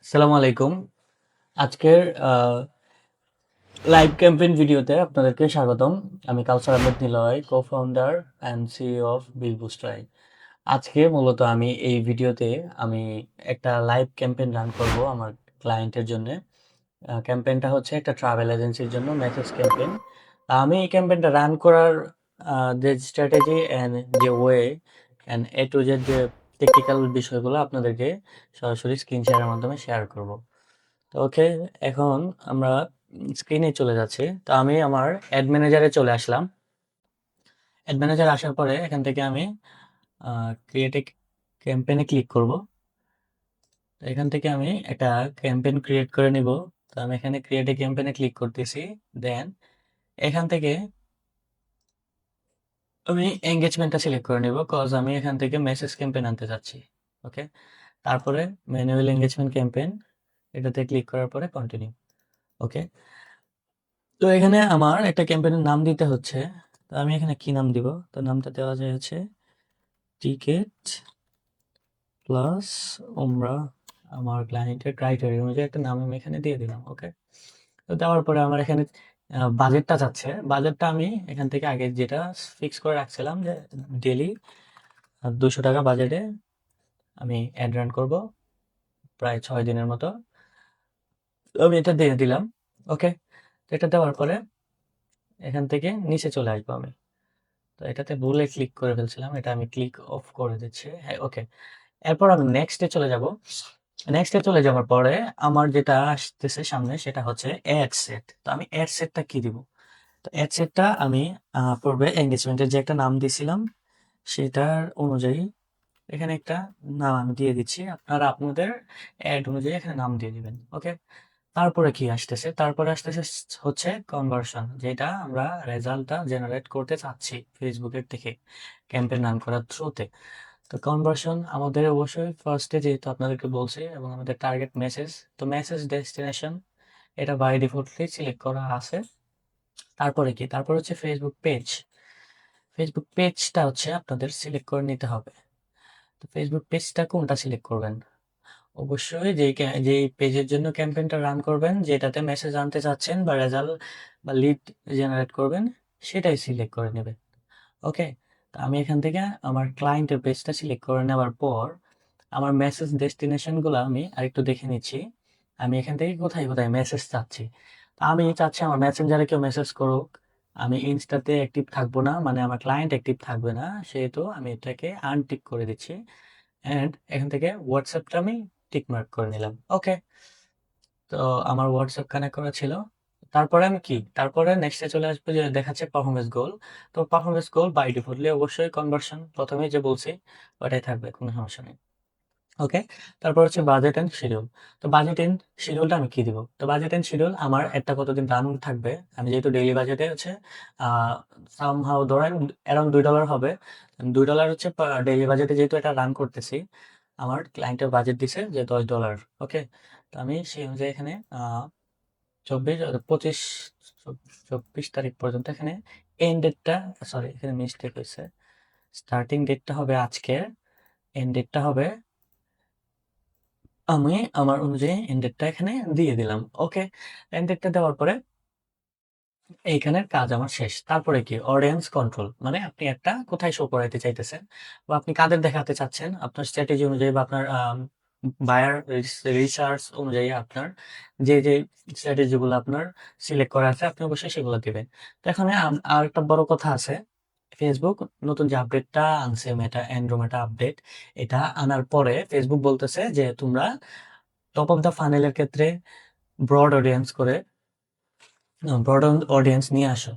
আসসালামু আলাইকুম। আজকের লাইভ ক্যাম্পেইন ভিডিওতে আপনাদেরকে স্বাগতম। আমি Kawsar Ahmed Niloy, co-founder and CEO of bill booster. আজকে মূলত আমি এই ভিডিওতে আমি একটা লাইভ ক্যাম্পেইন রান করব আমার ক্লায়েন্টের জন্য। ক্যাম্পেইনটা হচ্ছে একটা ট্রাভেল এজেন্সির জন্য মেসেজ ক্যাম্পেইন। আমি এই ক্যাম্পেইনটা রান করার যে স্ট্র্যাটেজি অ্যান্ড যে way and A to Z যে টেকনিক্যাল বিষয়গুলো আপনাদেরকে সরাসরি স্ক্রিন শেয়ারের মাধ্যমে শেয়ার করব। তো ওকে, এখন আমরা স্ক্রিনে চলে যাচ্ছি। তো আমি আমার অ্যাড ম্যানেজারে চলে আসলাম। অ্যাড ম্যানেজার আসার পরে এখান থেকে আমি ক্রিয়েট এ ক্যাম্পেইনে ক্লিক করব। তো এখান থেকে আমি একটা ক্যাম্পেইন ক্রিয়েট করে নিব। তো আমি এখানে ক্রিয়েট এ ক্যাম্পেইনে ক্লিক করতেছি। দেন এখান থেকে আমি এঙ্গেজমেন্টটা সিলেক্ট করে নিব, কজ আমি এখান থেকে মেসেজ ক্যাম্পেইন আনতে চাচ্ছি। ওকে, তারপরে ম্যানুয়াল এঙ্গেজমেন্ট ক্যাম্পেইন এটাতে ক্লিক করার পরে কন্টিনিউ। ওকে, তো এখানে আমার একটা ক্যাম্পেইনের নাম দিতে হচ্ছে। তো আমি এখানে কি নাম দিব? তো নামটা দেওয়া যায় হচ্ছে টিকেট প্লাস উমরা। আমার ক্লায়েন্টের ক্রাইটেরিয়া অনুযায়ী একটা নাম আমি এখানে দিয়ে দিলাম। ওকে, তো দেওয়ার পরে আমার এখানে বাজেটটা চাচ্ছে। বাজেটটা আমি এখান থেকে আগে যেটা ফিক্স করে রাখছিলাম যে ডেলি 200 টাকা বাজেটে আমি অ্যাড রান করব প্রায় 6 দিনের মতো। তো আমি এটা দিয়ে দিলাম। ওকে, তো এটা দেওয়ার পরে এখান থেকে নিচে চলে আসবো আমি। তো এটাতে ভুলে ক্লিক করে ফেলছিলাম, এটা আমি ক্লিক অফ করে দিচ্ছি। হ্যাঁ, ওকে। এরপর আমি নেক্সটে চলে যাব। নেক্সটে চলে যাওয়ার পরে আমার যেটা আসতেছে সামনে সেটা হচ্ছে অ্যাড সেট। তো আমি অ্যাড সেটটা কি দিব? তো অ্যাড সেটটা আমি পূর্বে এঙ্গেজমেন্টের যে একটা নাম দিয়েছিলাম সেটার অনুযায়ী এখানে একটা নাম আমি দিয়ে দিচ্ছি। আপনারা আপনাদের অ্যাড অনুযায়ী এখানে নাম দিয়ে দিবেন। ওকে, তারপরে কি আসতেছে? তারপরে আসতেছে হচ্ছে কনভার্সন, যেটা আমরা রেজাল্টটা জেনারেট করতে চাচ্ছি ফেসবুকের থেকে ক্যাম্পেইন রান করার থ্রুতে। তো কনভার্সন আমাদের অবশ্যই ফার্স্টে যেহেতু আপনাদেরকে বলছি এবং আমাদের টার্গেট মেসেজ, তো মেসেজ ডেস্টিনেশন এটা বাই ডিফল্টলি সিলেক্ট করা আছে। তারপরে কি? তারপর হচ্ছে ফেসবুক পেজ। ফেসবুক পেজটা হচ্ছে আপনাদের সিলেক্ট করে নিতে হবে। তো ফেসবুক পেজটা কোনটা সিলেক্ট করবেন? অবশ্যই যেই পেজের জন্য ক্যাম্পেইনটা রান করবেন, যেটাতে মেসেজ আনতে চাচ্ছেন বা রেজাল্ট বা লিড জেনারেট করবেন, সেটাই সিলেক্ট করে নেবেন। ওকে, তো আমি এখান থেকে আমার ক্লায়েন্টের পেজটা সিলেক্ট করে নেওয়ার পর আমার মেসেজ ডেস্টিনেশনগুলো আমি আরেকটু দেখে নিচ্ছি। আমি এখান থেকে কোথায় কোথায় মেসেজ চাচ্ছি। তো আমি চাচ্ছি আমার মেসেঞ্জারে কেউ মেসেজ করুক, আমি ইনস্টাতে অ্যাক্টিভ থাকবো না, মানে আমার ক্লায়েন্ট অ্যাক্টিভ থাকবে না, সেহেতু আমি এটাকে আনটিক করে দিচ্ছি। অ্যান্ড এখান থেকে হোয়াটসঅ্যাপটা আমি টিক মার্ক করে নিলাম। ওকে, তো আমার হোয়াটসঅ্যাপ কানেক্ট করা ছিল। তারপরে আমি কি? তারপরে নেক্সটে চলে আসবো যে দেখাচ্ছে পারফরম্যান্স গোল। তো পারফরম্যান্স গোল বাই ডিফল্টলি অবশ্যই কনভার্সন প্রথমেই যে বলছি ওটাই থাকবে, কোনো সমস্যা নেই। ওকে, তারপর হচ্ছে বাজেট অ্যান্ড শিডিউল। তো বাজেট অ্যান্ড শিডিউলটা আমি কি দিব? তো বাজেট অ্যান্ড শিডিউল আমার একটা কতদিন রান থাকবে। আমি যেহেতু ডেইলি বাজেটে হচ্ছে সামহাউ ধরেন অ্যারাউন্ড $2 হবে। $2 হচ্ছে ডেইলি বাজেটে যেহেতু এটা রান করতেছি, আমার ক্লায়েন্টের বাজেট দিছে যে $10। ওকে, তো আমি সেই অনুযায়ী এখানে 24 তারিখ পর্যন্ত এখানে এন্ড ডেটটা, সরি এখানে মিস্টেক হয়েছে, স্টার্টিং ডেটটা হবে আজকের, এন্ড ডেটটা হবে, আমি আমার অনুযায়ী এন্ড ডেটটা এখানে দিয়ে দিলাম। ওকে, এন্ড ডেটটা দেওয়ার পরে এইখানের কাজ আমার শেষ। তারপরে কি? অডিয়েন্স কন্ট্রোল, মানে আপনি একটা কোথায় শো করাইতে চাইতেছেন বা আপনি কাদের দেখাতে চাচ্ছেন, আপনার স্ট্র্যাটেজি অনুযায়ী বা আপনার বায়ার রিসার্চ অনুযায়ী আপনার যে স্ট্র্যাটেজি গুলো আপনার সিলেক্ট করা আছে আপনি অবশ্যই সেগুলো দিবেন। তো এখানে আর একটা বড় কথা আছে, ফেসবুক নতুন যে আপডেটটা আনছে, মেটা অ্যান্ড্রোমেটা আপডেট, এটা আনার পরে ফেসবুক বলতেছে যে তোমরা টপ অফ দ্য ফানেলের ক্ষেত্রে ব্রড অডিয়েন্স করে ব্রড অডিয়েন্স নিয়ে আসো।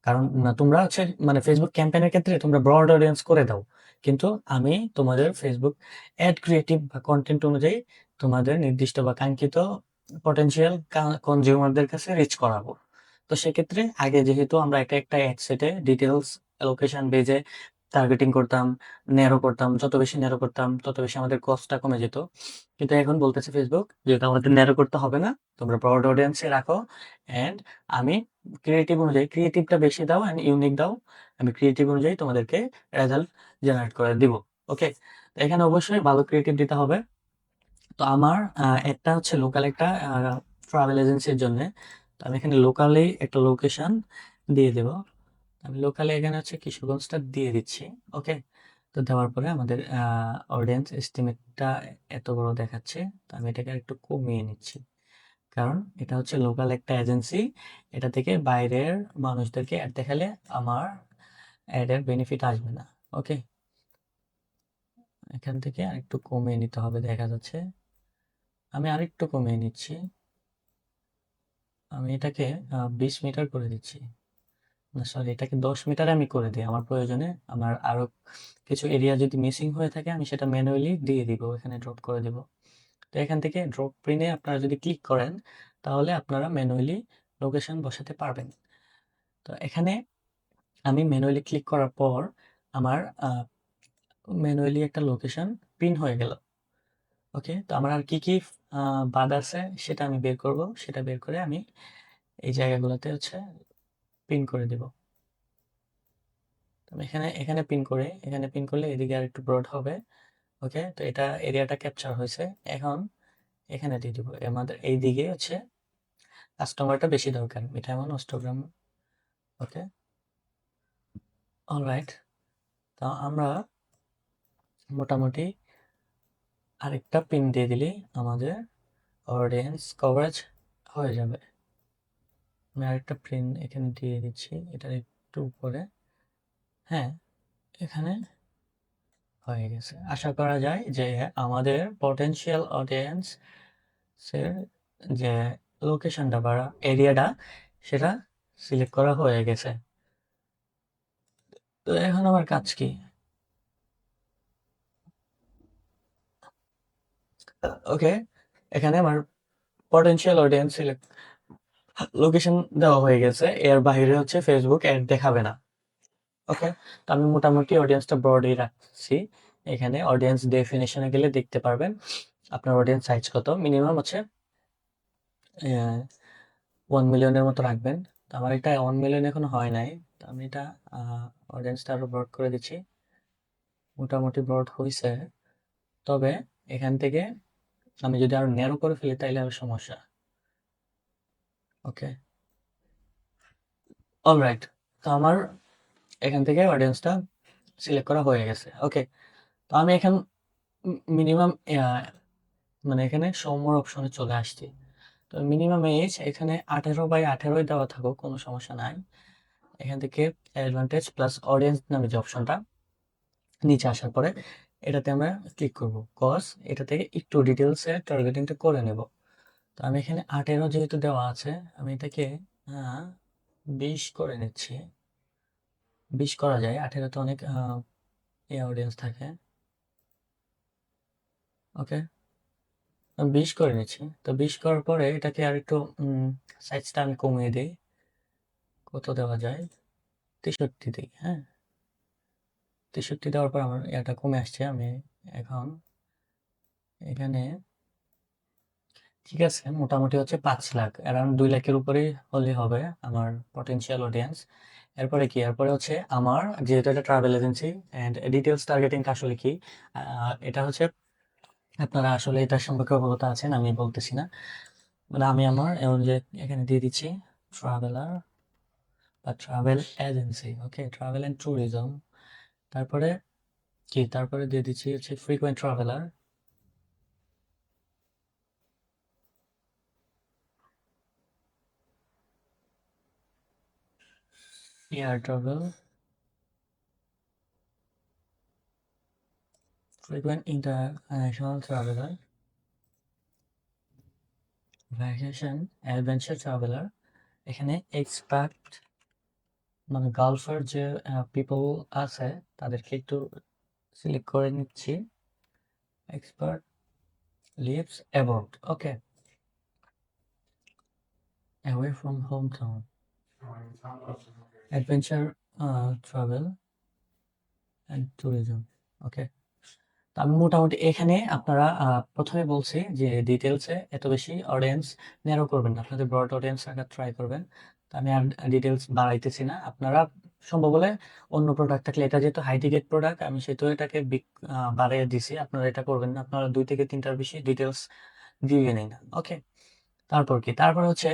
কারণ না, তোমরা হচ্ছে মানে ফেসবুক ক্যাম্পেইনের ক্ষেত্রে তোমরা ব্রড অডিয়েন্স করে দাও, কিন্তু আমি তোমাদের ফেসবুক অ্যাড ক্রিয়েটিভ বা কন্টেন্ট অনুযায়ী তোমাদের নির্দিষ্ট বা কাঙ্ক্ষিত পটেনশিয়াল কনজিউমারদের কাছে রিচ করাবো। তো সেক্ষেত্রে আগে যেহেতু আমরা একটা একটা অ্যাড সেটে ডিটেলস অ্যালোকেশন বেজে টার্গেটিং করতাম, ন্যারো করতাম, যত বেশি ন্যারো করতাম তত বেশি আমাদের কস্টটা কমে যেত। কিন্তু এখন বলতেছে ফেসবুক যেহেতু আমাদের ন্যারো করতে হবে না, তোমরা ব্রড অডিয়েন্সে রাখো। অ্যান্ড আমি ক্রিয়েটিভ অনুযায়ী ক্রিয়েটিভটা বেশি দাও অ্যান্ড ইউনিক দাও, আমি ক্রিয়েটিভ অনুযায়ী তোমাদেরকে রেজাল্ট জেনারেট করে দিব। ওকে, তো এখানে অবশ্যই ভালো ক্রিয়েটিভ দিতে হবে। তো আমার একটা হচ্ছে লোকাল একটা ট্রাভেল এজেন্সির জন্য। তো আমি এখানে লোকালি একটা লোকেশন দিয়ে দেব। আমি লোকালি এখানে হচ্ছে কিশোরগঞ্জটা দিয়ে দিচ্ছি। ওকে, তো দেওয়ার পরে আমাদের অডিয়েন্স এস্টিমেটটা এত বড় দেখাচ্ছে। তো আমি এটাকে একটু কমিয়ে নিচ্ছি, কারণ এটা হচ্ছে লোকাল একটা এজেন্সি। এটা থেকে বাইরের মানুষদেরকে অ্যাড দেখালে আমার অ্যাডের বেনিফিট আসবে না। ওকে, এখান থেকে আরেকটু কমিয়ে নিতে হবে, দেখা যাচ্ছে। আমি আরেকটু কমিয়ে নিচ্ছি। আমি এটাকে 20 মিটার করে দিচ্ছি। না সরি, এটাকে 10 মিটারে আমি করে দিই আমার প্রয়োজনে। আমার আরো কিছু এরিয়া যদি মিসিং হয়ে থাকে আমি সেটা ম্যানুয়ালি দিয়ে দিব, এখানে ড্রপ করে দিব। তো এখান থেকে ড্রপ প্রিনে আপনারা যদি ক্লিক করেন তাহলে আপনারা ম্যানুয়ালি লোকেশন বসাতে পারবেন। তো এখানে আমি ম্যানুয়ালি ক্লিক করার পর আমার ম্যানুয়ালি একটা লোকেশন পিন হয়ে গেল। ওকে, তো আমার আর কি কি বাদ আছে সেটা আমি বের করব। সেটা বের করে আমি এই জায়গাগুলোতে হচ্ছে পিন করে দেব। তো আমি এখানে এখানে পিন করে, এখানে পিন করলে এদিকে আর একটু ব্রড হবে। ওকে, তো এটা এরিয়াটা ক্যাপচার হয়েছে। এখন এখানে দিয়ে দিব। আমাদের এই দিকে হচ্ছে কাস্টমারটা বেশি দরকার, মিঠাই এমন অষ্টগ্রাম। ওকে, অলরাইট। তো আমরা মোটামুটি আরেকটা পিন দিয়ে দিলেই আমাদের অডিয়েন্স কভারেজ হয়ে যাবে। আমি আরেকটা পিন এখানে দিয়ে দিচ্ছি, এটার একটু উপরে। হ্যাঁ, এখানে হয়ে গেছে। আশা করা যায় যে আমাদের পটেনশিয়াল অডিয়েন্স এর যে লোকেশনটা বা এরিয়াটা সেটা সিলেক্ট করা হয়ে গেছে। তো এখন আমার কাজ কি? ওকে, এখানে আমার পটেনশিয়াল অডিয়েন্স সিলেক্ট লোকেশন দেওয়া হয়ে গেছে। এর বাইরে হচ্ছে ফেসবুক অ্যাড দেখাবে না। ওকে, তো আমি মোটামুটি অডিয়েন্সটা ব্রডই রাখছি। এখানে অডিয়েন্স ডেফিনেশনে গেলে দেখতে পারবেন আপনার অডিয়েন্স সাইজ কত। মিনিমাম হচ্ছে 1 মিলিয়নের মতো রাখবেন। তো আমার এটা 1 মিলিয়ন এখনো হয় নাই। তো আমি এটা অডিয়েন্সটা আরো ব্রড করে দিচ্ছি। মোটামুটি ব্রড হয়েছে, তবে এখান থেকে আমি যদি আরো ন্যারো করে ফেলি তাইলে আবার সমস্যা। ওকে, অলরাইট। তো আমার এখান থেকে অডিয়েন্সটা সিলেক্ট করা হয়ে গেছে। ওকে, তো আমি এখন মিনিমাম মানে এখানে সমর অপশনে চলে আসছি। তো মিনিমাম এজ এখানে 18/18 দেওয়া থাকুক, কোনো সমস্যা নাই। এখান থেকে অ্যাডভান্টেজ প্লাস অডিয়েন্স নামে যে অপশনটা নিচে আসার পরে এটাতে আমরা ক্লিক করব, কজ এটা থেকে একটু ডিটেলসে টার্গেটিংটা করে নেব। তো আমি এখানে 18 যেহেতু দেওয়া আছে, আমি এটাকে 20 করে নিচ্ছি। 20 করা যায়, 18 তো অনেক অডিয়েন্স থাকে। ওকে, 20 করে নিচ্ছি। তো 20 করার পরে এটাকে আর একটু সাইজটা আমি কমিয়ে দিই। কত দেওয়া যায়? 63 দিই। হ্যাঁ, 63 দেওয়ার পর আমার এটা কমে আসছে। আমি এখন এখানে ঠিক আছে, মোটামুটি হচ্ছে 5 লাখ, অ্যারাউন্ড 2 লাখের উপরেই হলে হবে আমার পটেনশিয়াল অডিয়েন্স। এরপরে কি? এরপরে হচ্ছে আমার যেহেতু এটা ট্রাভেল এজেন্সি অ্যান্ড ডিটেলস টার্গেটিংটা আসলে কি, এটা হচ্ছে আপনারা আসলে এটার সম্পর্কে অবগত আছেন, আমি বলতেছি না। মানে আমি আমার এমন যে এখানে দিয়ে দিচ্ছি ট্রাভেলার বা travel agency. Okay, travel and tourism. তারপরে কি? তারপরে দিয়ে দিচ্ছি হচ্ছে frequent traveller, air travel, frequent international traveller, vacation adventure traveller. এখানে এক্সপার্ট মানে গালফের যে পিপল আছে তাদেরকে একটু সিলেক্ট করে নিচ্ছি। Expert lives about, okay, away from home town, adventure travel and tourism. Okay, তো আমি মোটামুটি এখানে আপনারা প্রথমে বলছি যে ডিটেলসে এত বেশি অডিয়েন্স ন্যারো করবেন না, আপনাদের ব্রড অডিয়েন্স রাখার ট্রাই করবেন। তো আমি আর ডিটেলস বাড়াইতেছি না। আপনারা সম্ভব হলে অন্য প্রোডাক্ট থাকলে, এটা যেহেতু হাই টিকেট প্রোডাক্ট আমি সেহেতু এটাকে বাড়িয়ে দিছি। আপনারা এটা করবেন না, আপনারা 2 থেকে 3টার বেশি ডিটেলস দিবেনই না। ওকে, তারপর কি, তারপর হচ্ছে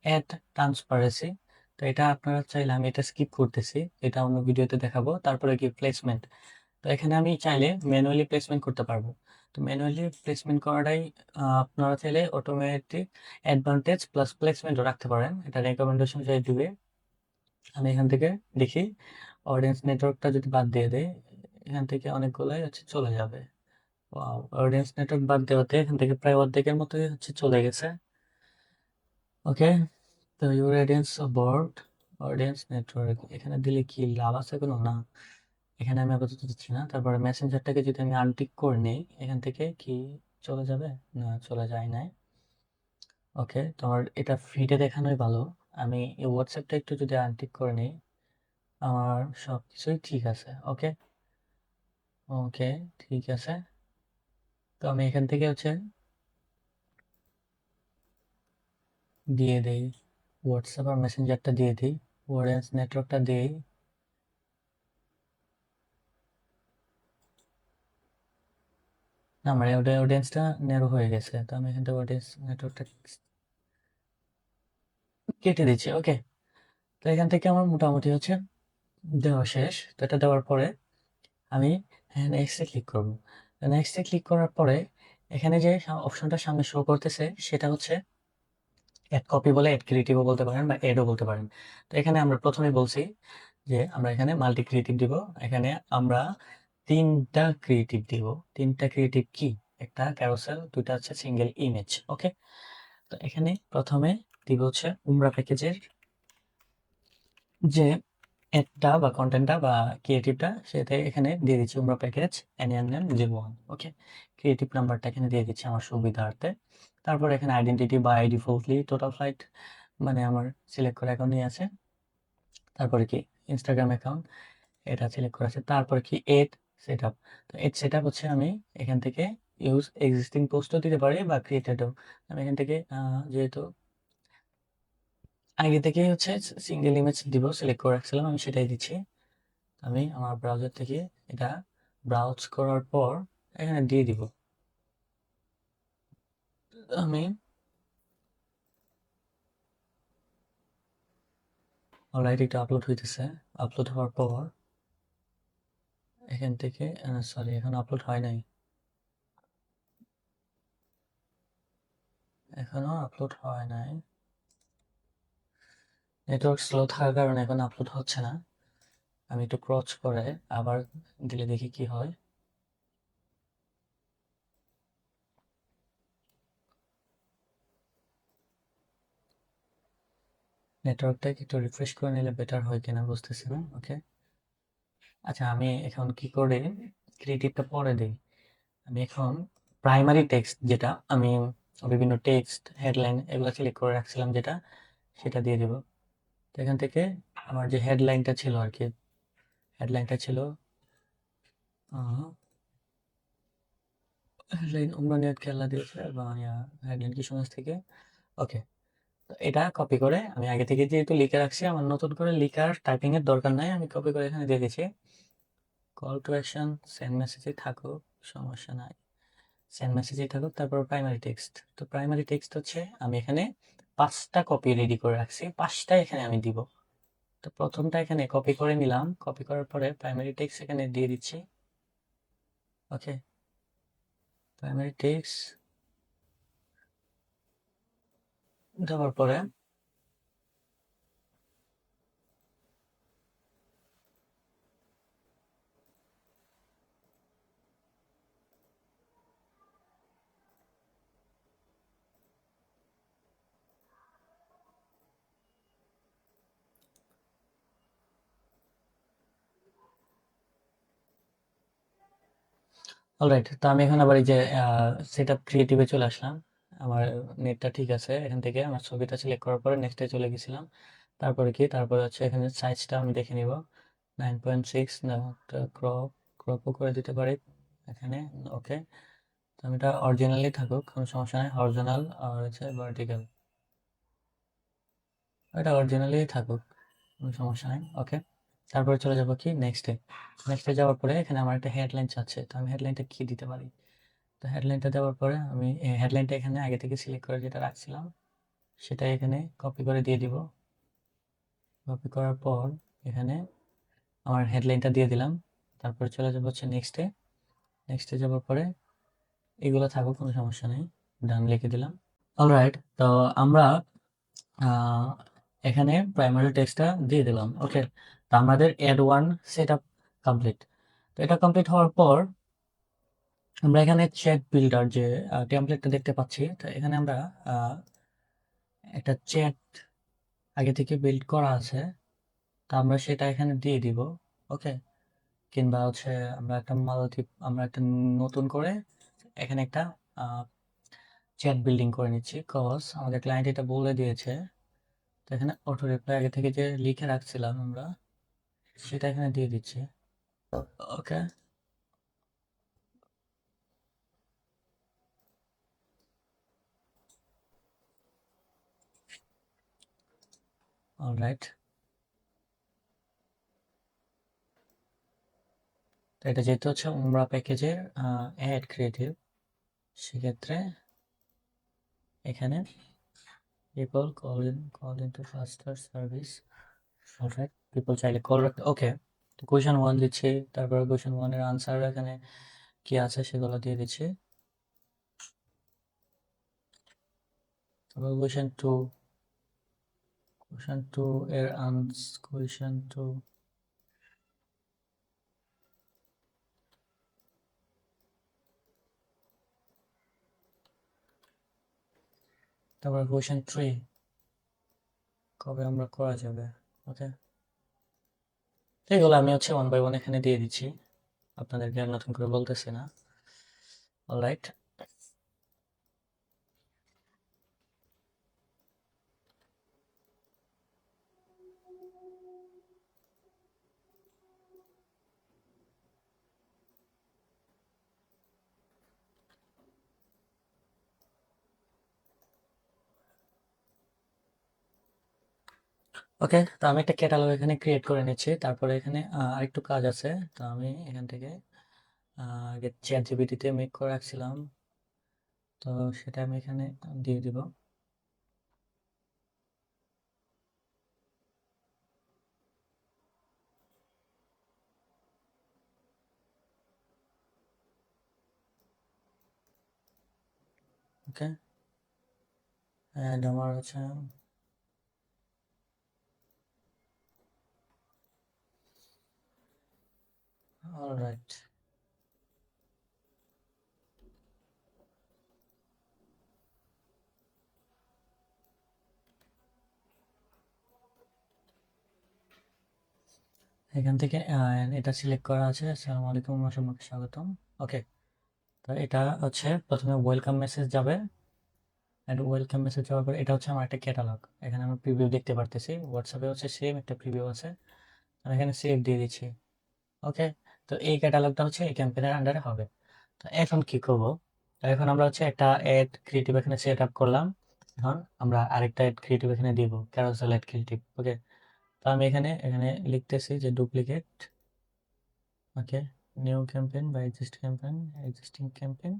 অ্যাড ট্রান্সপারেন্সি। তো এটা আপনারা চাইলে, আমি এটা স্কিপ করতেছি, এটা অন্য ভিডিওতে দেখাবো। তারপরে কি প্লেসমেন্ট, তো এখানে আমি চাইলে ম্যানুয়ালি প্লেসমেন্ট করতে পারবো। তো ম্যানুয়ালি প্লেসমেন্ট করাটাই আপনারা চাইলে অটোমেটিক অ্যাডভান্টেজ প্লাস প্লেসমেন্টও রাখতে পারেন, এটা রেকমেন্ডেশন চাই দিবে। আমি এখান থেকে দেখি অডিয়েন্স নেটওয়ার্কটা যদি বাদ দিয়ে দেই, এখান থেকে অনেকগুলোই হচ্ছে চলে যাবে। ওয়াও, অডিয়েন্স নেটওয়ার্ক বাদ দেওয়াতে এখান থেকে প্রায় অর্ধেকের মতোই হচ্ছে চলে গেছে। ওকে, তো your audience board, audience network এখানে দিলে কি লাভ আছে কোনো? না, এখানে আমি আপাতত দিচ্ছি না। তারপরে মেসেঞ্জারটাকে যদি আমি আনটিক করে নিই, এখান থেকে কি চলে যাবে? না, চলে যায় নাই। ওকে, তোমার এটা ফিডে দেখানোই ভালো। আমি এই হোয়াটসঅ্যাপটা একটু যদি আনটিক করে নিই, আমার সব কিছুই ঠিক আছে। ওকে, ওকে, ঠিক আছে। তো আমি এখান থেকে হচ্ছে দিয়ে দেই হোয়াটসঅ্যাপ আর মেসেঞ্জারটা দিয়ে দিই, অডিয়েন্স নেটওয়ার্কটা দিই। না, আমার অডিয়েন্সটা ন্যারো হয়ে গেছে, তো আমি এখান থেকে অডিয়েন্স নেটওয়ার্কটা কেটে দিচ্ছি। ওকে, তো এখান থেকে আমার মোটামুটি হচ্ছে দেওয়া শেষ। তো এটা দেওয়ার পরে আমি নেক্সটে ক্লিক করব। নেক্সটে ক্লিক করার পরে এখানে যে অপশনটা সামনে শো করতেছে সেটা হচ্ছে অ্যাড কপি বলে, অ্যাড ক্রিয়েটিভও বলতে পারেন বা অ্যাডও বলতে পারেন। তো এখানে আমরা প্রথমে বলছি যে আমরা এখানে মাল্টি ক্রিয়েটিভ দিব। এখানে আমরা 3টা ক্রিয়েটিভ দিব। 3টা ক্রিয়েটিভ কি? একটা ক্যারোসেল, 2টা হচ্ছে সিঙ্গেল ইমেজ। ওকে, তো এখানে প্রথমে দিব হচ্ছে উমরা প্যাকেজের যে অ্যাডটা বা কন্টেন্টটা বা ক্রিয়েটিভটা, সেটা এখানে দিয়ে দিচ্ছি উমরা প্যাকেজ NNN 01। ওকে, ক্রিয়েটিভ নাম্বারটা এখানে দিয়ে দিচ্ছি আমার সুবিধার্থে। তারপর এখানে আইডেন্টিটি বা আই ডিফল্টলি টোটাল ফ্লাইট, মানে আমার সিলেক্ট করা অ্যাকাউন্টই আছে। তারপরে কি ইনস্টাগ্রাম অ্যাকাউন্ট, এটা সিলেক্ট করা আছে। তারপরে কি এড সেট আপ, তো এড সেট আপ হচ্ছে আমি এখান থেকে ইউজ এক্সিস্টিং পোস্টও দিতে পারি বা ক্রিয়েটেডও। আমি এখান থেকে যেহেতু আগে থেকেই হচ্ছে সিঙ্গেল ইমেজ দিব সিলেক্ট করে রাখছিলাম, আমি সেটাই দিচ্ছি। আমি আমার ব্রাউজার থেকে এটা ব্রাউজ করার পর এখানে দিয়ে দিব। আমি অলরেডি এটা আপলোড হইতেছে। আপলোড হওয়ার পর এখান থেকে, সরি, এখন আপলোড হয় নাই, এখনো আপলোড হয় নাই। নেটওয়ার্ক স্লো থাকার কারণে এখন আপলোড হচ্ছে না। আমি একটু ক্রচ করে আবার দিলে দেখি কি হয়। নেটওয়ার্কটাকে একটু রিফ্রেশ করে নিলে বেটার হয় কিনা বুঝতেছি না। ওকে, আচ্ছা, আমি এখন কি করে ক্রিয়েটিভটা পরে দিই। আমি এখন প্রাইমারি টেক্সট, যেটা আমি বিভিন্ন টেক্সট হেডলাইন এগুলো সিলেক্ট করে রাখছিলাম, যেটা সেটা দিয়ে দেব। তো এখান থেকে আমার যে হেডলাইনটা ছিল আর কি, হেডলাইনটা ছিল হেডলাইন উমরানিয়াত খেলা দিয়েছে বা হেডলাইন কিশোরগঞ্জ থেকে। ওকে, তো এটা কপি করে আমি আগে থেকে যেহেতু লিখে রাখছি, আমার নতুন করে লিখার টাইপিং এর দরকার নাই, আমি কপি করে এখানে দিয়ে দিয়েছি। কল টু অ্যাকশন সেন্ড মেসেজে থাকুক, সমস্যা নাই, সেন্ড মেসেজেই থাকুক। তারপর প্রাইমারি টেক্সট, তো প্রাইমারি টেক্সট হচ্ছে আমি এখানে 5টা কপি রেডি করে রাখছি, 5টাই এখানে আমি দিব। তো প্রথমটা এখানে কপি করে নিলাম, কপি করার পরে প্রাইমারি টেক্সট এখানে দিয়ে দিচ্ছি। ওকে, প্রাইমারি টেক্সট দেওয়ার পরে অলরাইট, তো আমি এখন আবার এই যে সেট আপ ক্রিয়েটিভে চলে আসলাম। আমার নেটটা ঠিক আছে, এখান থেকে আমার ছবিটা সিলেক্ট করার পরে নেক্সটে চলে গেছিলাম। তারপরে কি, তারপরে হচ্ছে এখানে সাইজটা আমি দেখে নিব 9.6 না, ক্রপও করে দিতে পারি এখানে। ওকে, তো আমি এটা অরিজিনালি থাকুক, কোনো সমস্যা নাই, হরিজোনাল আর হচ্ছে ভার্টিক্যাল, এটা অরিজিনালি থাকুক, কোনো সমস্যা নাই। ওকে, তারপরে চলে যাব কি নেক্সটে। নেক্সটে যাওয়ার পরে এখানে আমার একটা হেডলাইন চাচ্ছে, তো আমি হেডলাইনটা কি দিতে পারি? তো হেডলাইনটা দেওয়ার পরে আমি হেডলাইনটা এখানে আগে থেকে সিলেক্ট করে যেটা রাখছিলাম সেটা এখানে কপি করে দিয়ে দিব। কপি করার পর এখানে আমার হেডলাইনটা দিয়ে দিলাম। তারপরে চলে যাবো হচ্ছে নেক্সটে। নেক্সটে যাওয়ার পরে এগুলো থাকুক, কোনো সমস্যা নেই, ডান লিখে দিলাম। অলরাইট, তো আমরা এখানে প্রাইমারি টেক্সটটা দিয়ে দিলাম। ওকে, তো আমাদের ad one set up complete. তো এটা কমপ্লিট হওয়ার পর আমরা এখানে চ্যাট বিল্ডার যে টেমপ্লেটটা দেখতে পাচ্ছি, তো এখানে আমরা একটা চ্যাট আগে থেকে বিল্ড করা আছে, তো আমরা সেটা এখানে দিয়ে দিব। ওকে, কিংবা হচ্ছে আমরা একটা নতুন করে এখানে একটা চ্যাট বিল্ডিং করে নিচ্ছি, কজ আমাদের ক্লায়েন্ট এটা বলে দিয়েছে। তো এখানে অটো রিপ্লাই আগে থেকে যে লিখে রাখছিলাম আমরা সেটা এখানে দিয়ে দিচ্ছি। ওকে, অলরাইট। তো এটা যেহেতু হচ্ছে আমরা প্যাকেজের অ্যাড ক্রিয়েটিভ, সেক্ষেত্রে এখানে people call into faster service. Alright, people চাইলে কল রাখতে। ওকে, তো কোয়েশন ওয়ান দিচ্ছি, তারপর কোয়েশন ওয়ানের আনসার এখানে কি আছে সেগুলো দিয়ে দিচ্ছি। তারপর কোয়েশন টু এর কোয়েশন টু, তারপর কোয়েশন থ্রি কবে আমরা করা যাবে। ওকে, এগুলো আমি হচ্ছে ওয়ান বাই ওয়ান এখানে দিয়ে দিচ্ছি, আপনাদেরকে আর নতুন করে বলতেছি না। অলরাইট, ওকে, তো আমি একটা ক্যাটালগ এখানে ক্রিয়েট করে নিচ্ছি। তারপরে এখানে আরেকটু কাজ আছে, তো আমি এখান থেকে আগে চ্যাট জিপিটিতে মেক করে রাখছিলাম, তো সেটা আমি এখানে দিয়ে দিব। ওকে, অ্যান্ড আমার হচ্ছে অলরাইট। এখান থেকে এটা সিলেক্ট করা আছে, আসসালামু আলাইকুম সবাইকে স্বাগতম। ওকে, তো এটা হচ্ছে প্রথমে ওয়েলকাম মেসেজ যাবে, অ্যান্ড ওয়েলকাম মেসেজ যাওয়ার পর এটা হচ্ছে আমার একটা ক্যাটালগ, এখানে আমি প্রিভিউ দেখতে পারতেছি। হোয়াটসঅ্যাপে হচ্ছে সেম একটা প্রিভিউ আছে, আমি এখানে সেভ দিয়ে দিচ্ছি। ওকে, তো এই ক্যাটালগটা হচ্ছে এই ক্যাম্পেইনের আন্ডারে হবে। তো এখন কি করব? তো এখন আমরা হচ্ছে একটা অ্যাড ক্রিয়েটিভ এখানে সেট আপ করলাম। এখন আমরা আরেকটা অ্যাড ক্রিয়েটিভ এখানে দিব, ক্যারোসেল অ্যাড ক্রিয়েটিভ। ওকে, তো আমি এখানে এখানে লিখতেছি যে ডুপ্লিকেট। ওকে, নিউ ক্যাম্পেইন বা existing campaign,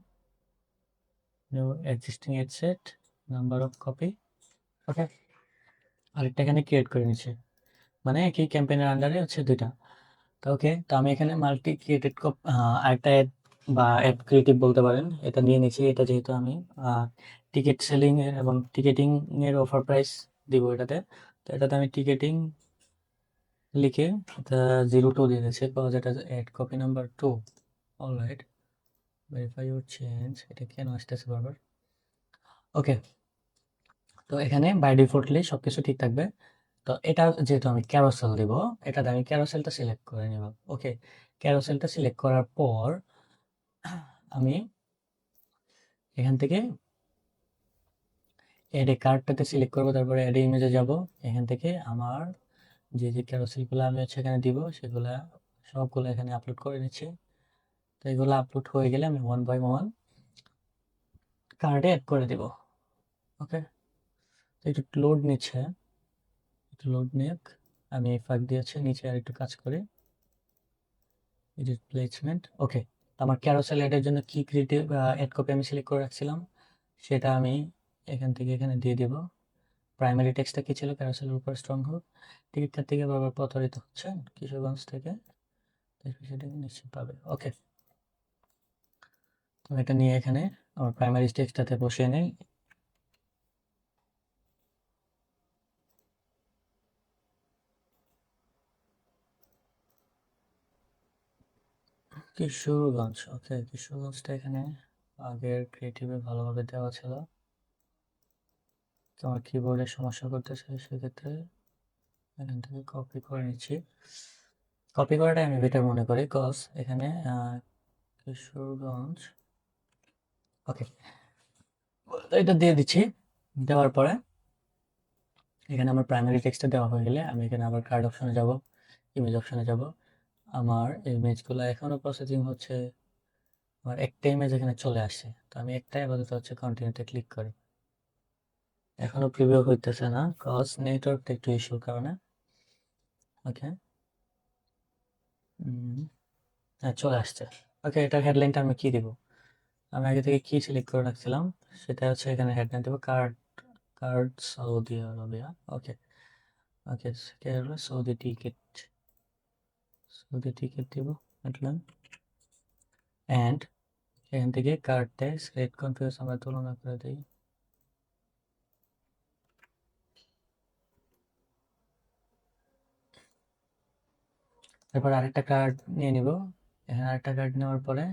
new existing ad set, number of copy. Okay, আরেকটা এখানে ক্রিয়েট করে নিচ্ছি, মানে একই ক্যাম্পেইনের আন্ডারে হচ্ছে দুইটা। তো ওকে, তো আমি এখানে মাল্টি ক্রিয়েটেড আরেকটা অ্যাড বা অ্যাড ক্রিয়েটিভ বলতে পারেন, এটা নিয়ে নিচ্ছি। এটা যেহেতু আমি টিকিট সেলিং এর এবং টিকেটিং এর অফার প্রাইস দিব এটাতে, তো এটাতে আমি টিকেটিং লিখে এটা 02 দিয়ে দিচ্ছি, বিকজ এটা ad copy number 2। Alright, verify your change, এটা কেন আসতেছে বারবার? ওকে, তো এখানে বাই ডিফল্টলি সবকিছু ঠিক থাকবে। তো এটা যেহেতু আমি ক্যারোসেল দিব, এটাতে আমি ক্যারোসেলটা সিলেক্ট করে নিব। ওকে, ক্যারোসেলটা সিলেক্ট করার পর আমি এখান থেকে অ্যাড এ কার্ডটাতে সিলেক্ট করবো, তারপরে অ্যাড ইমেজে যাব। এখান থেকে আমার যে যে ক্যারোসেলগুলো আমি হচ্ছে এখানে দিব সেগুলা সবগুলো এখানে আপলোড করে নিচ্ছি। তো এগুলো আপলোড হয়ে গেলে আমি ওয়ান বাই ওয়ান কার্ডে অ্যাড করে দিব। ওকে, তো একটু লোড নিচ্ছে, একটু লোড নিক, আমি ফাঁক দিয়েছি নিচে আর একটু কাজ করি, এডিট প্লেসমেন্ট। ওকে, আমার ক্যারোসেল এর জন্য কি ক্রিয়েটিভ অ্যাড কপি আমি সিলেক্ট করে রাখছিলাম সেটা আমি এখান থেকে এখানে দিয়ে দেব। প্রাইমারি টেক্সটটা কি ছিল, ক্যারোসেলের উপর স্ট্রং হোক, টিকিটটা থেকে বারবার প্রতারিত হচ্ছে কিশোরগঞ্জ থেকে, সেটা নিশ্চিত পাবে। ওকে, তো এটা নিয়ে এখানে আমার প্রাইমারি টেক্সটটাতে বসিয়ে নেই। কিশোরগঞ্জ, ওকে, কিশোরগঞ্জটা এখানে আগের ক্রিয়েটিভে ভালোভাবে দেওয়া ছিল, আমার কিবোর্ডে সমস্যা করতেছে, সেক্ষেত্রে এখান থেকে কপি করে নিচ্ছি। কপি করাটা আমি বেটার মনে করি, কজ এখানে কিশোরগঞ্জ, ওকে, এটা দিয়ে দিচ্ছি। দেওয়ার পরে এখানে আমার প্রাইমারি টেক্সটটা দেওয়া হয়ে গেলে আমি এখানে আবার কার্ড অপশনে যাব, ইমেজ অপশনে যাব। আমার ইমেজগুলো এখনও প্রসেসিং হচ্ছে, আমার একটা ইমেজ এখানে চলে আসছে, তো আমি একটাই আপাতত হচ্ছে কন্টিনিউতে ক্লিক করি। এখনো প্রিভিউ হইতেছে না, কজ নেটওয়ার্কটা একটু ইস্যুর কারণে। ওকে, হ্যাঁ চলে আসছে। ওকে, এটার হেডলাইনটা আমি কি দিব, আমি আগে থেকে কি সিলেক্ট করে রাখছিলাম সেটা হচ্ছে এখানে হেডলাইন দেবো, কার্ড, কার্ড সৌদি আরবিয়া। ওকে, ওকে, সৌদি টিকিট, সৌদি টিকিট দিব হেডলাইন। অ্যান্ড এখান থেকে কার্ড টেক্সট রেট কনফিউজ আমরা তুলনা করে দিই। তারপর আরেকটা কার্ড নিয়ে নিব, এখানে আরেকটা কার্ড নেওয়ার পরে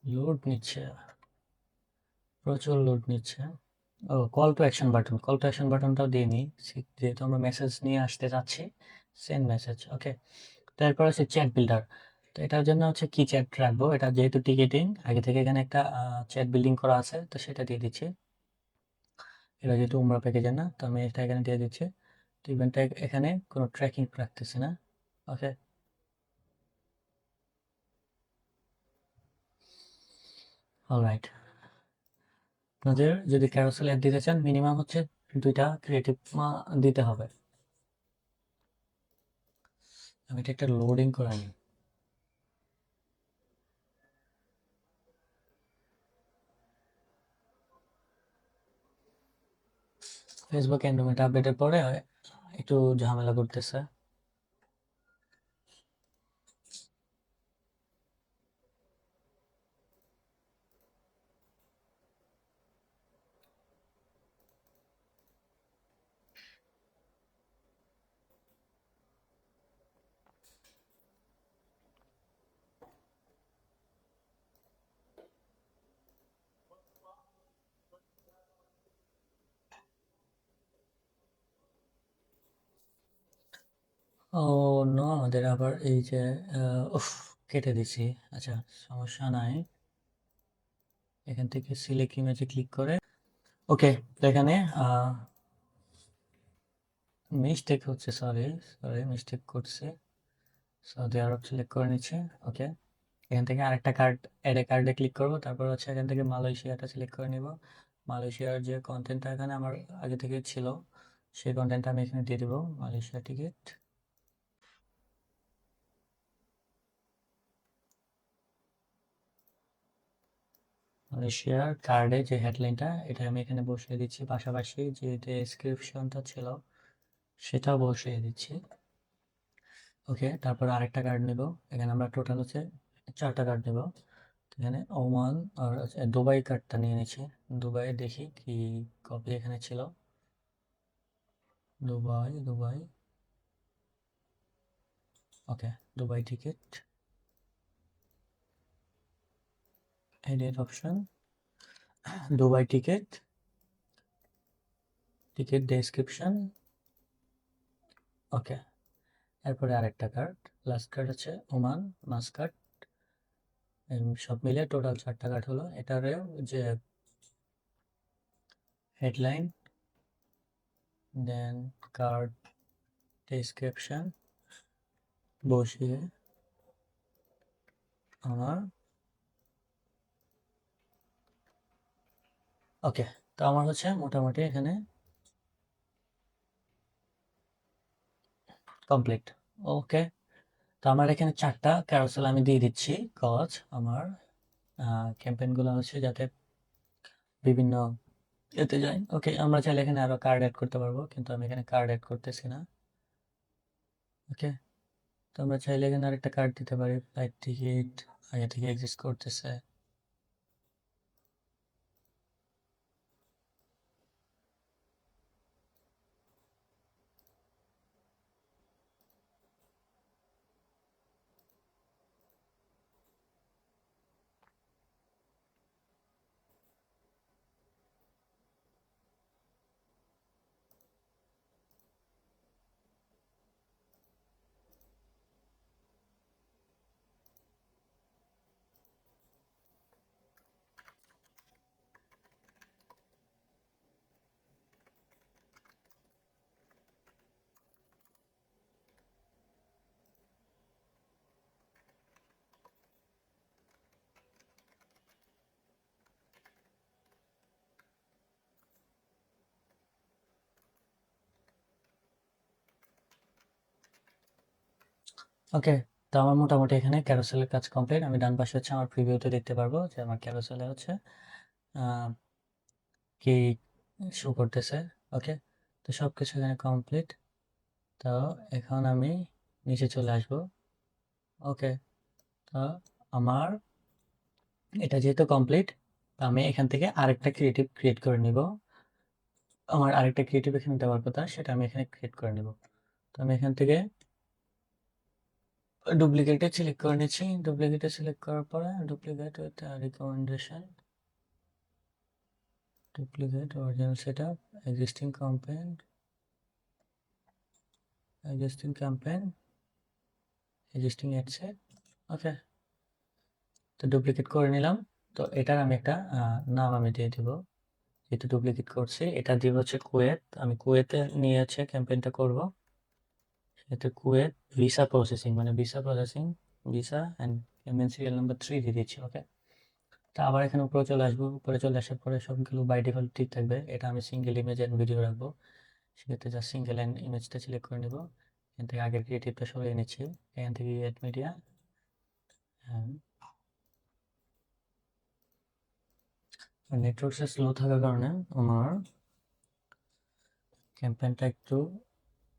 লোড নিচ্ছে, প্রচুর লোড নিচ্ছে। ও, call to action button, call to action বাটনটাও দিয়ে নিই, যেহেতু আমরা মেসেজ নিয়ে আসতে যাচ্ছি, সেন্ড মেসেজ। ওকে, তারপর হচ্ছে চ্যাট বিল্ডার, তো এটার জন্য হচ্ছে কি চ্যাট রাখবো, এটা যেহেতু টিকেটিং আগে থেকে এখানে একটা চ্যাট বিল্ডিং করা আছে, তো সেটা দিয়ে দিচ্ছি। এটা যেহেতু উমরা প্যাকেজের না, তো আমি এটা এখানে দিয়ে দিচ্ছি। তো ইভেন্টটা এখানে কোনো ট্র্যাকিং রাখতেছি না। ওকে, অলরাইট, আপনাদের যদি ক্যারোসেল অ্যাড দিতে চান মিনিমাম হচ্ছে 2টা ক্রিয়েটিভ দিতে হবে। আমি এটা একটা লোডিং করে নিই। ফেসবুক এন্ডোমেন্ট আপডেটের পরে একটু ঝামেলা করতেছে। ও নো, আমাদের আবার এই যে উফ, কেটে দিছি। আচ্ছা, সমস্যা নাই, এখান থেকে সিলেক্ট ইমেজে ক্লিক করে। ওকে, তো এখানে মিস্টেক হচ্ছে, সরি সরি মিস্টেক করছে, সৌদি আরব সিলেক্ট করে নিচ্ছে। ওকে, এখান থেকে আরেকটা কার্ড, অ্যাড এ কার্ডে ক্লিক করব, তারপর হচ্ছে এখান থেকে মালয়েশিয়াটা সিলেক্ট করে নিব। মালয়েশিয়ার যে কন্টেন্টটা এখানে আমার আগে থেকে ছিল, সেই কন্টেন্টটা আমি এখানে দিয়ে দেবো, মালয়েশিয়া টিকিট। মালয়েশিয়ার কার্ডে যে হেডলাইনটা, এটা আমি এখানে বসিয়ে দিচ্ছি, পাশাপাশি যে ডেসক্রিপশনটা ছিল সেটাও বসিয়ে দিচ্ছি। ওকে, তারপর আরেকটা কার্ড নেব, এখানে আমরা টোটাল হচ্ছে 4টা কার্ড নেব। এখানে ওমান আর দুবাই কার্ডটা নিয়ে নিচ্ছি। দুবাই দেখি কি কপি এখানে ছিল, Dubai, Dubai, okay, Dubai ticket, edit option, Dubai ticket, ticket description. Okay, এরপরে আরেকটা কার্ড, লাস্ট কার্ড হচ্ছে ওমান মাস্কাট, সব মিলে টোটাল 4টা কার্ড হলো। এটারেও যে হেডলাইন, দেন কার্ড ডেসক্রিপশন বসিয়ে আমার, ওকে, তো আমার হচ্ছে মোটামুটি এখানে কমপ্লিট। ওকে, তো আমার এখানে 4টা ক্যারোসেল আমি দিয়ে দিচ্ছি, কজ আমার ক্যাম্পেইনগুলো হচ্ছে যাতে বিভিন্ন এতে যায়। ওকে, আমরা চাইলে এখানে আরো কার্ড অ্যাড করতে পারবো, কিন্তু আমি এখানে কার্ড অ্যাড করতেছি না। ওকে, তো আমরা চাইলে এখানে আরেকটা কার্ড দিতে পারি। ফ্লাইট টিকিট আগে থেকে এক্সিস্ট করতেছে। ওকে, তো আমার মোটামুটি এখানে ক্যারোসেলের কাজ কমপ্লিট। আমি ডান পাশে হচ্ছে আমার প্রিভিউতে দেখতে পারবো যে আমার ক্যারোসেলে হচ্ছে কি শো করতেছে। ওকে, তো সব কিছু এখানে কমপ্লিট। তো এখন আমি নিচে চলে আসবো। ওকে, তো আমার এটা যেহেতু কমপ্লিট, আমি এখান থেকে আরেকটা ক্রিয়েটিভ ক্রিয়েট করে নিব। আমার আরেকটা ক্রিয়েটিভ এখানে দেওয়ার কথা, সেটা আমি এখানে ক্রিয়েট করে নিব। তো আমি এখান থেকে ডুপ্লিকেটে সিলেক্ট করে নিচ্ছি। ডুপ্লিকেটে সিলেক্ট করার পরে duplicate with recommendation, duplicate original setup, existing campaign, existing ad set. ওকে, তো ডুপ্লিকেট করে নিলাম। তো এটার আমি একটা নাম আমি দিয়ে দিব, যেহেতু ডুপ্লিকেট করছি। এটা দিব হচ্ছে কুয়েত। আমি কুয়েতে নিয়ে হচ্ছে ক্যাম্পেইনটা করব। সেটা কুয়েত ভিসা প্রসেসিং, মানে visa and campaign serial number 3 দিয়ে দিচ্ছি। ওকে, তা আবার এখানে উপরে চলে আসবো। উপরে চলে আসার পরে সবগুলো বাই ডিফল্ট ঠিক থাকবে। এটা আমি সিঙ্গেল ইমেজ অ্যান্ড ভিডিও রাখবো। সেক্ষেত্রে জাস্ট সিঙ্গেল অ্যান্ড ইমেজটা সিলেক্ট করে নেব। এখান থেকে আগের ক্রিয়েটিভটা সরিয়ে নিচ্ছি। এখান থেকে এড মিডিয়া, হ্যাঁ, নেটওয়ার্কটা স্লো থাকার কারণে আমার ক্যাম্পেইনটা একটু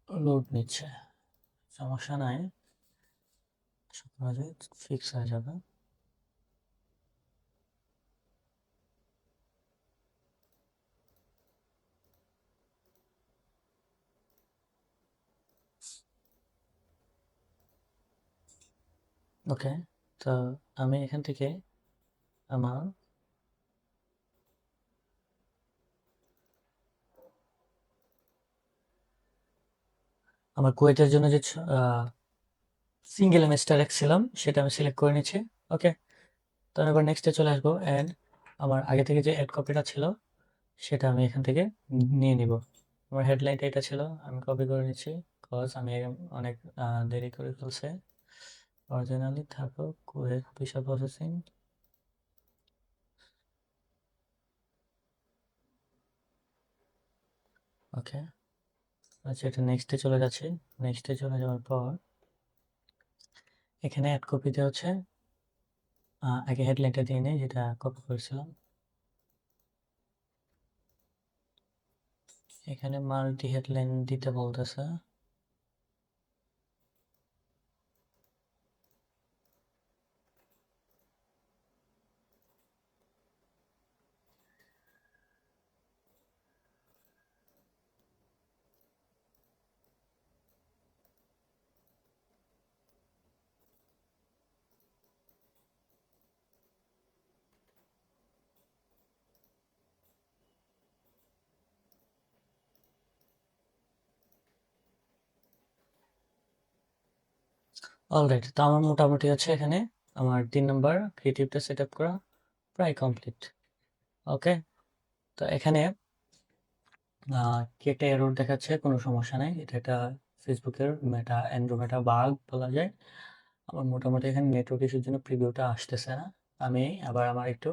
লোড নিচ্ছে। সমস্যা নাই, সহজে ফিক্স হয়ে যাবে। ওকে, তো আমি এখান থেকে আমার আমার কুয়েটের জন্য যে সিঙ্গেল ইমেজটা রাখছিলাম সেটা আমি সিলেক্ট করে নিচ্ছি। ওকে, তো আমি এবার নেক্সটে চলে আসবো অ্যান্ড আমার আগে থেকে যে অ্যাড কপিটা ছিল সেটা আমি এখান থেকে নিয়ে নিব। আমার হেডলাইনটা এটা ছিল, আমি কপি করে নিচ্ছি, কজ আমি অনেক দেরি করে ফেলছে। অরিজিনালি থাকো কুয়েত ভিসা প্রসেসিং। ওকে, আচ্ছা, এটা নেক্সটে চলে যাচ্ছে। নেক্সটে চলে যাওয়ার পর এখানে অ্যাড কপিতে হচ্ছে আগে হেডলাইনটা দিয়ে নেই যেটা কপি করেছিলাম। এখানে মাল্টি হেডলাইন দিতে বলতেছে। অলরাইট, তো আমার মোটামুটি হচ্ছে এখানে আমার 3 নম্বর ক্রিয়েটিভটা সেট আপ করা প্রায় কমপ্লিট। ওকে, তো এখানে কি একটা এরর দেখাচ্ছে, কোনো সমস্যা নাই। এটা একটা ফেসবুকের অ্যান্ড্রোমেটা বাগ বলা যায়। আমার মোটামুটি এখানে নেটওয়ার্ক ইস্যুর জন্য প্রিভিউটা আসতেছে না। আমি আবার আমার একটু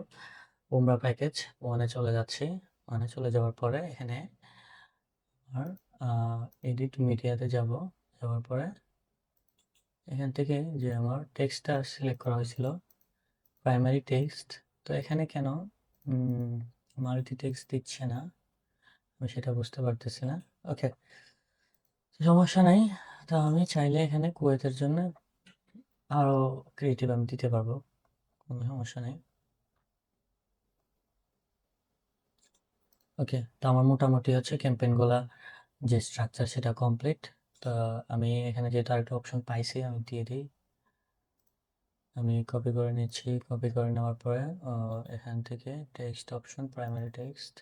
উমরা প্যাকেজ ওয়ানে চলে যাচ্ছি। ওয়ানে চলে যাওয়ার পরে এখানে আর এডিট মিডিয়াতে যাব। যাওয়ার পরে এখান থেকে যে আমার টেক্সটটা সিলেক্ট করা হয়েছিল প্রাইমারি টেক্সট, তো এখানে কেন মাল্টি টেক্সট দিচ্ছে না আমি সেটা বুঝতে পারতেছি না। ওকে, সমস্যা নাই। তো আমি চাইলে এখানে কুয়েতের জন্য আরো ক্রিয়েটিভ আমি দিতে পারবো, কোনো সমস্যা নেই। ওকে, তো আমার মোটামুটি হচ্ছে ক্যাম্পেইনগুলা যে স্ট্রাকচার সেটা কমপ্লিট। তো আমি এখানে যেহেতু আরেকটা অপশন পাইছি আমি দিয়ে দিই। আমি কপি করে নিচ্ছি, কপি করে নেওয়ার পরে এখান থেকে text option primary text,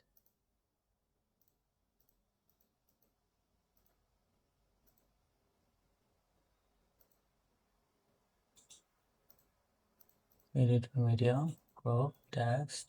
edit media, crop text,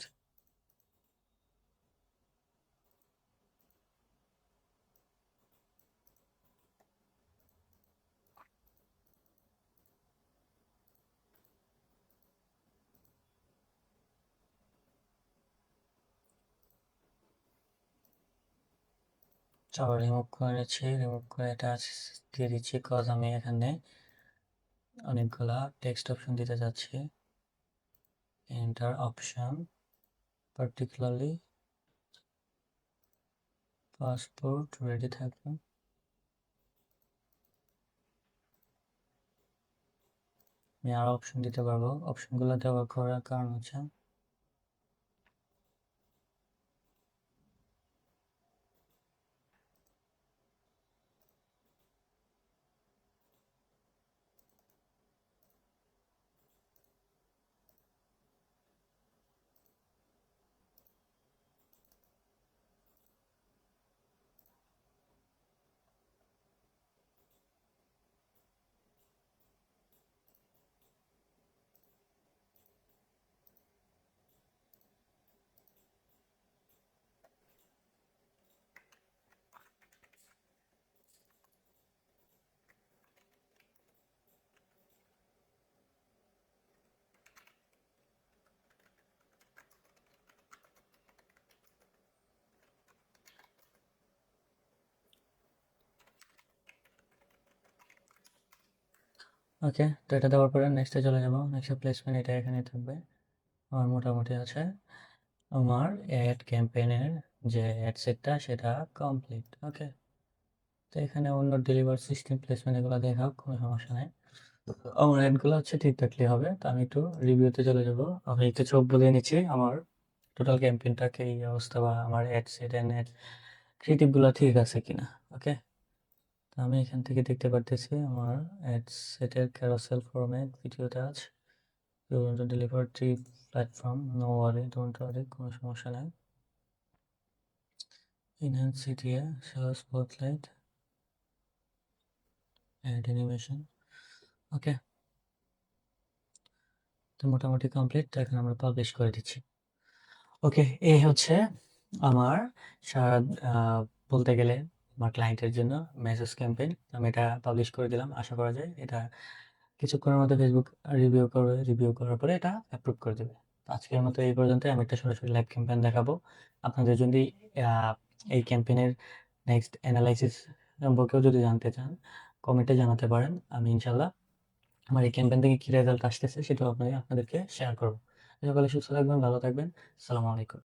আবার রিমুভ করে নিচ্ছি, রিমুভ করে এটা দিয়ে দিচ্ছি কজ আমি এখানে অনেকগুলা টেক্সট অপশন দিতে যাচ্ছি। Enter option, particularly passport ready থাকবে। আমি আরো অপশন দিতে পারবো, অপশনগুলো দেওয়ার করার কারণ হচ্ছে ওকে। তো এটা দেওয়ার পরে নেক্সটে চলে যাবো, নেক্সট প্লেসমেন্ট এটা এখানে থাকবে। আমার মোটামুটি আছে আমার অ্যাড ক্যাম্পেইনের যে অ্যাড সেটটা সেটা কমপ্লিট। ওকে, তো এখানে অন্য ডেলিভার সিস্টেম প্লেসমেন্ট এগুলো দেখাও, কোনো সমস্যা নেই। আমার অ্যাডগুলো হচ্ছে ঠিক থাকলে হবে। তো আমি একটু রিভিউতে চলে যাব, আমি একটু চোখ বুলিয়ে নিচ্ছি আমার টোটাল ক্যাম্পেইনটাকে এই অবস্থা বা আমার অ্যাড সেট অ্যান্ড অ্যাড ক্রিয়েটিভগুলো ঠিক আছে কিনা। ওকে, তো আমি এখান থেকে দেখতে পারতেছি আমার অ্যাড সেটের ক্যারোসেল ফরম্যাট ভিডিওটা আছে। You want to deliver 3 platform, no worry, don't worry, কোনো সমস্যা নাই। Enhance CTA, show spotlight, add animation. ওকে, তো মোটামুটি কমপ্লিট। তো এখন আমরা পাবলিশ করে দিচ্ছি। ওকে, এই হচ্ছে আমার সারা বলতে গেলে আমার ক্লায়েন্টের জন্য মেসেজ ক্যাম্পেইন। আমি এটা পাবলিশ করে দিলাম, আশা করা যায় এটা কিছুক্ষণের মধ্যে ফেসবুক রিভিউ করবে, রিভিউ করার পরে এটা অ্যাপ্রুভ করে দেবে। তো আজকের মতো এই পর্যন্ত। আমি একটা সরাসরি লাইভ ক্যাম্পেইন দেখাবো। আপনাদের যদি এই ক্যাম্পেইনের নেক্সট অ্যানালাইসিস সম্পর্কেও যদি জানতে চান কমেন্টে জানাতে পারেন। আমি ইনশাল্লাহ আমার এই ক্যাম্পেইন থেকে কী রেজাল্ট আসতেছে সেটাও আপনাদেরকে শেয়ার করবো। সকলে সুস্থ থাকবেন, ভালো থাকবেন। আসসালামু আলাইকুম।